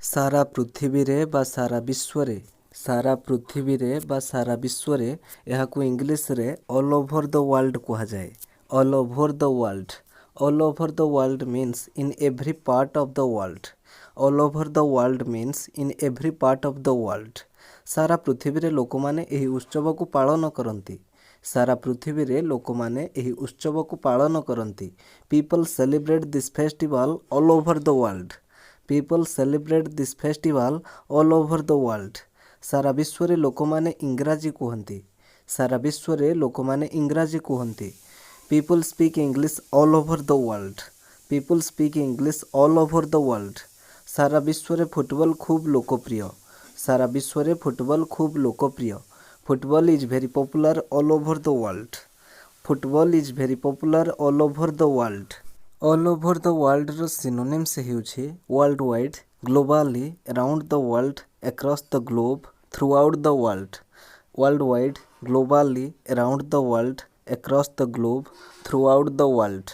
सारा पृथ्वी रे बा सारा विश्व रे सारा पृथ्वी रे बा सारा विश्व रे एहाकु इंग्लिश रे ऑल ओवर द वर्ल्ड कहा जाए। All over the world, all over the world means in every part of the world. All over the world means in every part of the world. सारा पृथ्वी रे लोक माने एही उत्सव को पालन करती। सारा पृथ्वी रे लोक माने एही उत्सव को पालन करती। People celebrate this festival all over the world. People celebrate this festival all over the world. सारा विश्व रे लोक माने इंग्राजी कहती। सारा विश्व रे लोक माने इंग्राजी कहती। People speak English all over the world. People speak English all over the world. सारा विश्व रे फुटबॉल खूब लोकप्रिय। सारा विश्व रे फुटबॉल खूब लोकप्रिय। Football is very popular all over the world. Football is very popular all over the world. All over the world रो सिनोनिम्स हेउछि world wide, globally, around the world, across the globe, throughout the world. World wide, globally, around the world, across the globe, throughout the world.